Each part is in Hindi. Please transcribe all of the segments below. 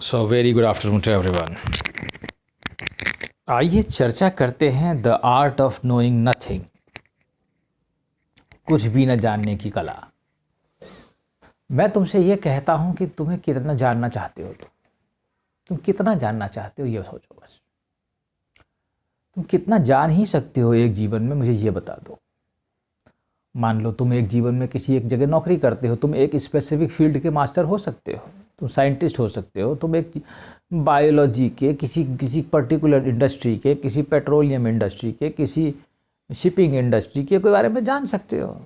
So very good afternoon to everyone. आइए चर्चा करते हैं the art of knowing nothing, कुछ भी न जानने की कला। मैं तुमसे ये कहता हूँ कि तुम्हें कितना जानना चाहते हो। तुम कितना जानना चाहते हो ये सोचो बस। तुम कितना जान ही सकते हो एक जीवन में, मुझे ये बता दो। मान लो तुम एक जीवन में किसी एक जगह नौकरी करते हो, तुम एक स्पेसिफिक फील्ड के मास्टर हो सकते हो, तुम साइंटिस्ट हो सकते हो, तुम एक बायोलॉजी के किसी पर्टिकुलर इंडस्ट्री के, किसी पेट्रोलियम इंडस्ट्री के, किसी शिपिंग इंडस्ट्री के बारे में जान सकते हो।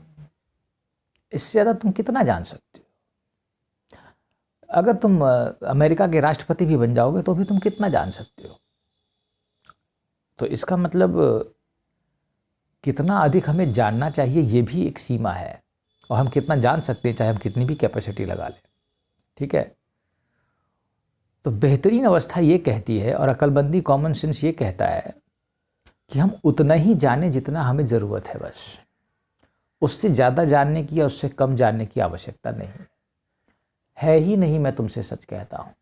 इससे ज़्यादा तुम कितना जान सकते हो? अगर तुम अमेरिका के राष्ट्रपति भी बन जाओगे तो भी तुम कितना जान सकते हो? तो इसका मतलब कितना अधिक हमें जानना चाहिए ये भी एक सीमा है, और हम कितना जान सकते हैं चाहे हम कितनी भी कैपेसिटी लगा लें। ठीक है, तो बेहतरीन अवस्था ये कहती है और अक्लमंदी कॉमन सेंस ये कहता है कि हम उतना ही जाने जितना हमें ज़रूरत है, बस उससे ज़्यादा जानने की या उससे कम जानने की आवश्यकता नहीं है ही नहीं। मैं तुमसे सच कहता हूँ,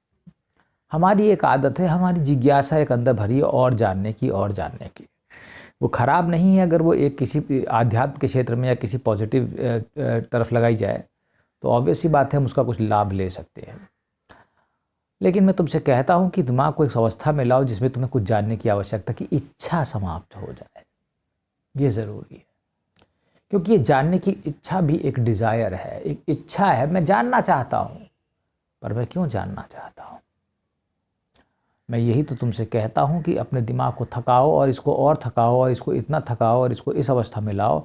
हमारी एक आदत है, हमारी जिज्ञासा एक अंदर भरी है और जानने की और जानने की। वो ख़राब नहीं है अगर वो एक किसी आध्यात्म के क्षेत्र में या किसी पॉजिटिव तरफ लगाई जाए तो ऑब्वियस ही बात है, हम उसका कुछ लाभ ले सकते हैं। लेकिन मैं तुमसे कहता हूँ कि दिमाग को इस अवस्था में लाओ जिसमें तुम्हें कुछ जानने की आवश्यकता की इच्छा समाप्त हो जाए। ये ज़रूरी है, क्योंकि ये जानने की इच्छा भी एक डिज़ायर है, एक इच्छा है। मैं जानना चाहता हूँ, पर मैं क्यों जानना चाहता हूँ? मैं यही तो तुमसे कहता हूँ कि अपने दिमाग को थकाओ और इसको और थकाओ और इसको इतना थकाओ और इसको इस अवस्था में लाओ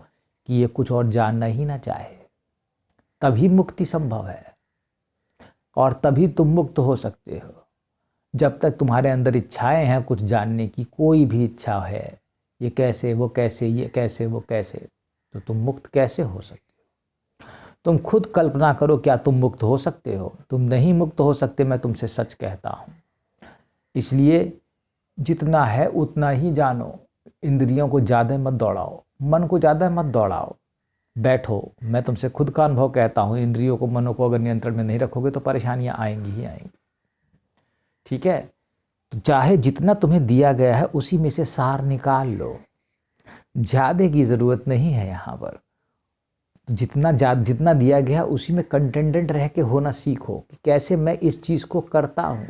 कि ये कुछ और जानना ही ना चाहे। तभी मुक्ति संभव है और तभी तुम मुक्त हो सकते हो। जब तक तुम्हारे अंदर इच्छाएं हैं कुछ जानने की, कोई भी इच्छा है, ये कैसे वो कैसे, ये कैसे वो कैसे, तो तुम मुक्त कैसे हो सकते हो? तुम खुद कल्पना करो, क्या तुम मुक्त हो सकते हो? तुम नहीं मुक्त हो सकते, मैं तुमसे सच कहता हूँ। इसलिए जितना है उतना ही जानो। इंद्रियों को ज़्यादा मत दौड़ाओ, मन को ज़्यादा मत दौड़ाओ। बैठो, मैं तुमसे खुद का अनुभव कहता हूँ, इंद्रियों को, मनों को अगर नियंत्रण में नहीं रखोगे तो परेशानियाँ आएंगी ही आएंगी। ठीक है, तो चाहे जितना तुम्हें दिया गया है उसी में से सार निकाल लो। ज़्यादा की ज़रूरत नहीं है यहाँ पर। तो जितना दिया गया उसी में कंटेंटेड रह के होना सीखो कि कैसे मैं इस चीज़ को करता हूँ,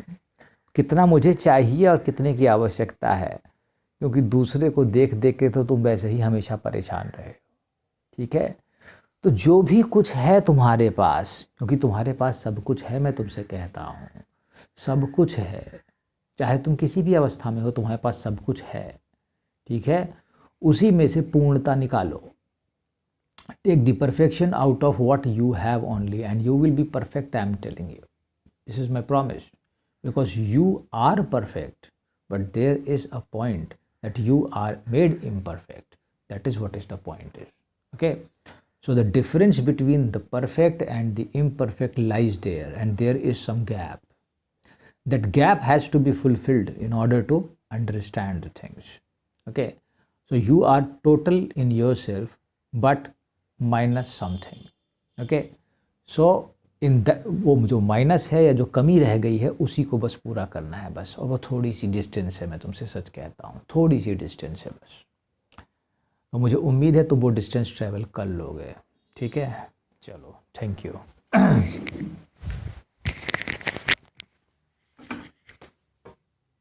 कितना मुझे चाहिए और कितने की आवश्यकता है। क्योंकि दूसरे को देख देख के तो तुम वैसे ही हमेशा परेशान रहे हो। ठीक है, तो जो भी कुछ है तुम्हारे पास, क्योंकि तुम्हारे पास सब कुछ है, मैं तुमसे कहता हूँ सब कुछ है। चाहे तुम किसी भी अवस्था में हो, तुम्हारे पास सब कुछ है। ठीक है, उसी में से पूर्णता निकालो। Take the perfection out of what you have only and you will be perfect. I am telling you, this is my promise, because you are perfect, but there is a point that you are made imperfect. That is what is the point is. Okay, so the difference between the perfect and the imperfect lies there, and there is some gap. That gap has to be fulfilled in order to understand the things. Okay, so you are total in yourself but minus something. Okay, so in that, वो जो माइनस है या जो कमी रह गई है उसी को बस पूरा करना है बस। और वो थोड़ी सी डिस्टेंस है, मैं तुमसे सच कहता हूँ, थोड़ी सी डिस्टेंस है बस। तो मुझे उम्मीद है तुम वो डिस्टेंस ट्रैवल कर लोगे। ठीक है, चलो, थैंक यू।